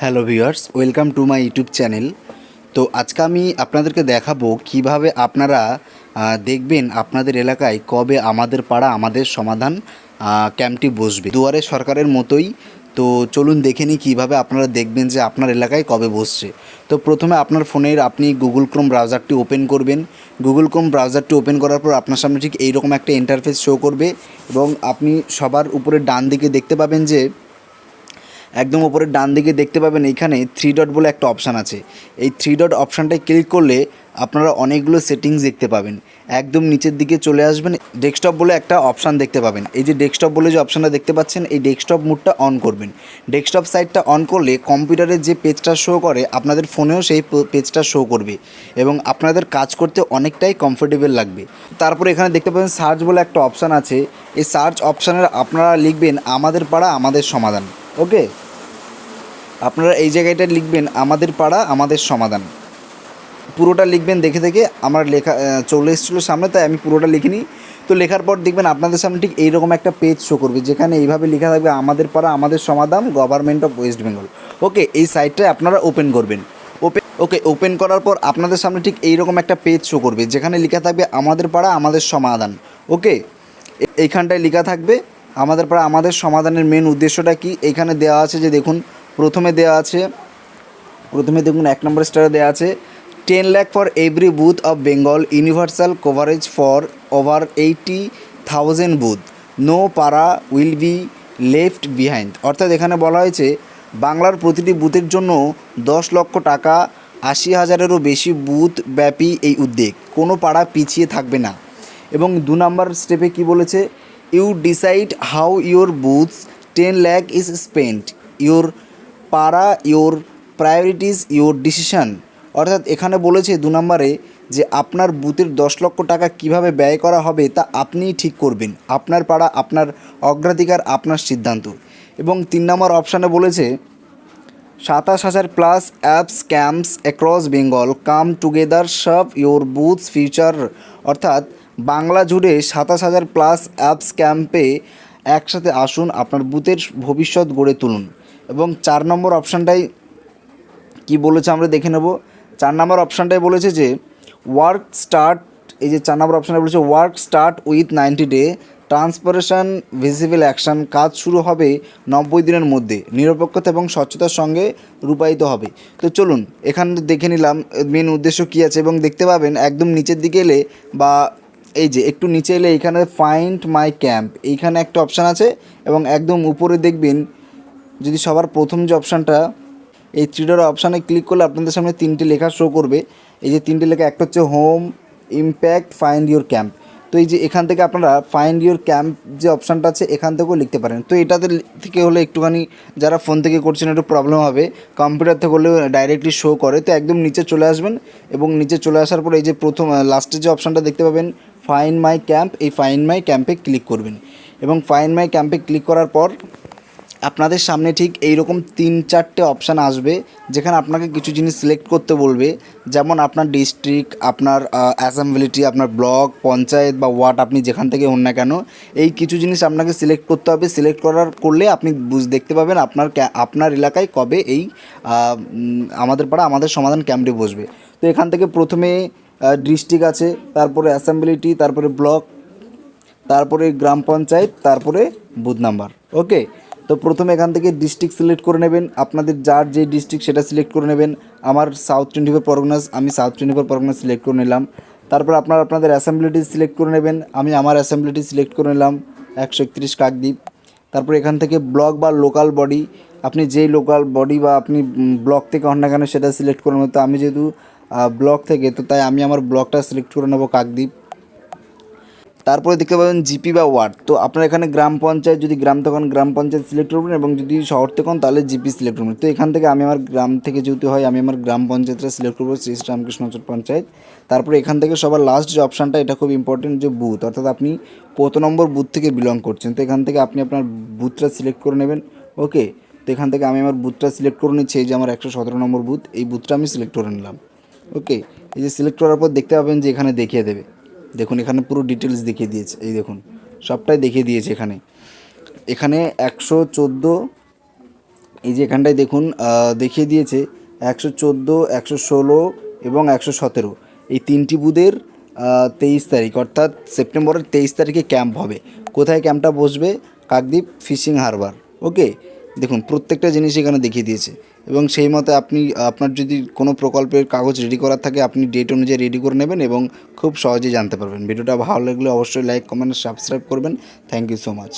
Hello viewers, welcome to my YouTube channel. তো আজকে আমি আপনাদেরকে দেখাবো কিভাবে আপনারা দেখবেন আপনাদের এলাকায় কবে আমাদের পাড়া আমাদের সমাধান ক্যাম্পটি বসবে। দুয়ারে সরকারের মতোই। তো চলুন দেখে নিই কীভাবে আপনারা দেখবেন যে আপনার এলাকায় কবে বসছে। তো প্রথমে আপনার ফোনের আপনি গুগল ক্রোম ব্রাউজারটি ওপেন করবেন। গুগল ক্রোম ব্রাউজারটি ওপেন করার পর আপনার সামনে ঠিক এইরকম একটা ইন্টারফেস শো করবে এবং আপনি সবার উপরে ডান দিকে দেখতে পাবেন যে একদম উপরের ডান দিকে দেখতে পাবেন এইখানে 3 ডট বলে একটা অপশান আছে। এই 3 ডট অপশানটায় ক্লিক করলে আপনারা অনেকগুলো সেটিংস দেখতে পাবেন। একদম নিচের দিকে চলে আসবেন, ডেস্কটপ বলে একটা অপশান দেখতে পাবেন। এই যে ডেস্কটপ বলে যে অপশানটা দেখতে পাচ্ছেন, এই ডেস্কটপ মোডটা অন করবেন। ডেস্কটপ সাইটটা অন করলে কম্পিউটারের যে পেজটা শো করে আপনাদের ফোনেও সেই পেজটা শো করবে এবং আপনাদের কাজ করতে অনেকটাই কমফোর্টেবল লাগবে। তারপরে এখানে দেখতে পাবেন সার্চ বলে একটা অপশান আছে। এই সার্চ অপশানের আপনারা লিখবেন আমাদের পাড়া আমাদের সমাধান। ওকে, আপনারা এই জায়গাটা লিখবেন আমাদের পাড়া আমাদের সমাধান, পুরোটা লিখবেন। দেখে দেখে আমার লেখা চলে এসেছিলো সামনে, তাই আমি পুরোটা লিখিনি। তো লেখার পর দেখবেন আপনাদের সামনে ঠিক এইরকম একটা পেজ শো করবে যেখানে এইভাবে লেখা থাকবে আমাদের পাড়া আমাদের সমাধান, গভর্নমেন্ট অফ ওয়েস্ট বেঙ্গল। ওকে, এই সাইটটায় আপনারা ওপেন করবেন। ওপেন করার পর আপনাদের সামনে ঠিক এইরকম একটা পেজ শো করবে যেখানে লেখা থাকবে আমাদের পাড়া আমাদের সমাধান। ওকে, এইখানটায় লেখা থাকবে আমাদের পাড়া আমাদের সমাধানের মেন উদ্দেশ্যটা কি। এইখানে দেওয়া আছে যে দেখুন, প্রথমে দেখুন 1 নম্বর স্টারে দেওয়া আছে 10 lakh for every booth of Bengal, universal coverage for over 80,000 booth, no para will be left behind. অর্থাৎ এখানে বলা হয়েছে বাংলার প্রতিটি বুথের জন্য 10 লক্ষ টাকা, 80,000-এরও বেশি বুথ ব্যাপী এই উদ্যোগ, কোনো পাড়া পিছিয়ে থাকবে না। এবং 2 নম্বর স্টেপে কি বলেছে, you decide how your booths 10 lakh is spent, your para your priorities your decision. অর্থাৎ এখানে বলেছে 2 নম্বরে যে আপনার বুথের 10 লক্ষ টাকা কিভাবে ব্যয় করা হবে তা আপনিই ঠিক করবেন, আপনার পাড়া আপনার অগ্রাধিকার আপনার সিদ্ধান্ত। এবং 3 নম্বর অপশানে বলেছে 27,000 plus apps camps across Bengal come together serve your booths future. অর্থাৎ বাংলা জুড়ে 27,000 প্লাস অ্যাপস ক্যাম্পে একসাথে আসুন, আপনার বুথের ভবিষ্যৎ গড়ে তুলুন। এবং 4 নম্বর অপশানটাই কি বলেছে আমরা দেখে নেব। 4 নম্বর অপশানটাই বলেছে যে ওয়ার্ক স্টার্ট, এই যে 4 নম্বর অপশানে বলেছে work start with 90 day transportation visible action, কাজ শুরু হবে 90 দিনের মধ্যে, নিরপেক্ষতা এবং স্বচ্ছতার সঙ্গে রূপায়িত হবে। তো চলুন এখানে দেখে নিলাম মেন উদ্দেশ্য কী আছে। এবং দেখতে পাবেন একদম নিচের দিকে এলে বা এই যে একটু নিচে এলে এখানে ফাইন্ড মাই ক্যাম্প এইখানে একটা অপশান আছে এবং একদম উপরে দেখবেন যদি সবার প্রথম যে অপশানটা, এই 3 ডট অপশানে ক্লিক করলে আপনাদের সামনে 3টে লেখা শো করবে। এই যে 3টে লেখা, একটা হচ্ছে home, impact, find your camp. তো এই যে এখান থেকে আপনারা ফাইন্ড ইউর ক্যাম্প যে অপশানটা আছে এখান থেকেও লিখতে পারেন। তো এটাতে থেকে হলে একটুখানি যারা ফোন থেকে করছেন একটু প্রবলেম হবে, কম্পিউটার থেকে হলে ডাইরেক্টলি শো করে। তো একদম নিচে চলে আসবেন এবং নিচে চলে আসার পর এই যে প্রথম লাস্টের যে অপশানটা দেখতে পাবেন ফাইন্ড মাই ক্যাম্প, এই ফাইন্ড মাই ক্যাম্পে ক্লিক করবেন। এবং ফাইন্ড মাই ক্যাম্পে ক্লিক করার পর আপনাদের সামনে ঠিক এইরকম 3-4টে অপশান আসবে যেখানে আপনাকে কিছু জিনিস সিলেক্ট করতে বলবে, যেমন আপনার ডিস্ট্রিক্ট, আপনার অ্যাসেম্বলিটি, আপনার ব্লক, পঞ্চায়েত বা ওয়ার্ড, আপনি যেখান থেকে হন না কেন এই কিছু জিনিস আপনাকে সিলেক্ট করতে হবে। সিলেক্ট করলে আপনি দেখতে পাবেন আপনার এলাকায় কবে এই আমাদের পাড়া আমাদের সমাধান ক্যাম্পটি বসবে। তো এখান থেকে প্রথমে ডিস্ট্রিক্ট আছে, তারপরে অ্যাসেম্বলিটি, তারপরে ব্লক, তারপরে গ্রাম পঞ্চায়েত, তারপরে বুথ নাম্বার। ওকে, তো প্রথমে এখান থেকে ডিস্ট্রিক্ট সিলেক্ট করে নেবেন, আপনাদের যার যে ডিস্ট্রিক্ট সেটা সিলেক্ট করে নেবেন। আমার সাউথ 24 পরগনাস, আমি সাউথ 24 পরগনাস সিলেক্ট করে নিলাম। তারপর আপনাদের অ্যাসেম্বলিটি সিলেক্ট করে নেবেন, আমি আমার অ্যাসেম্বলিটি সিলেক্ট করে নিলাম 131 কাকদ্বীপ। তারপর এখান থেকে ব্লক বা লোকাল বডি, আপনি যেই লোকাল বডি বা আপনি ব্লক থেকে হন না কেন সেটা সিলেক্ট করে নেবেন। তো আমি যেহেতু ব্লক থেকে, তো তাই আমি আমার ব্লকটা সিলেক্ট করে নেব কাকদ্বীপ। তারপরে দেখতে পাবেন জিপি বা ওয়ার্ড। তো আপনার এখানে গ্রাম পঞ্চায়েত, যদি গ্রাম তখন গ্রাম পঞ্চায়েত সিলেক্ট করবেন এবং যদি শহর থেকে হন তাহলে জিপি সিলেক্ট করবেন। তো এখান থেকে আমি আমার গ্রাম থেকে যেহেতু হয় আমি আমার গ্রাম পঞ্চায়েতটা সিলেক্ট করবো, শ্রী রামকৃষ্ণ পঞ্চায়েত। তারপরে এখান থেকে সবার লাস্ট যে অপশানটা, এটা খুব ইম্পর্টেন্ট, যে বুথ, অর্থাৎ আপনি কত নম্বর বুথ থেকে বিলং করছেন। তো এখান থেকে আপনি আপনার বুথটা সিলেক্ট করে নেবেন। ওকে, তো এখান থেকে আমি আমার বুথটা সিলেক্ট করে নিচ্ছি, এই যে আমার 117 নম্বর বুথ, এই বুথটা আমি সিলেক্ট করে নিলাম। ওকে, এই যে সিলেক্ট করার পর দেখতে পাবেন যে এখানে দেখিয়ে দেবে, দেখুন এখানে পুরো ডিটেলস দেখিয়ে দিয়েছে, এই দেখুন সবটাই দেখিয়ে দিয়েছে। এখানে 114 এই যে এখানটায় দেখুন দেখিয়ে দিয়েছে 114, 116 এবং 117 এই 3টি বুথের 23 তারিখ অর্থাৎ সেপ্টেম্বরের 23 তারিখে ক্যাম্প হবে। কোথায় ক্যাম্পটা বসবে? কাকদ্বীপ ফিশিং হারবার। ওকে, দেখুন প্রত্যেকটা জিনিস এখানে দেখিয়ে দিয়েছে এবং সেই মতে আপনি আপনার যদি কোনো প্রকল্পের কাগজ রেডি করার থাকে আপনি ডেট অনুযায়ী রেডি করে নেবেন এবং খুব সহজেই জানতে পারবেন। ভিডিওটা ভালো লাগলে অবশ্যই লাইক, কমেন্ট, সাবস্ক্রাইব করবেন। Thank you so much.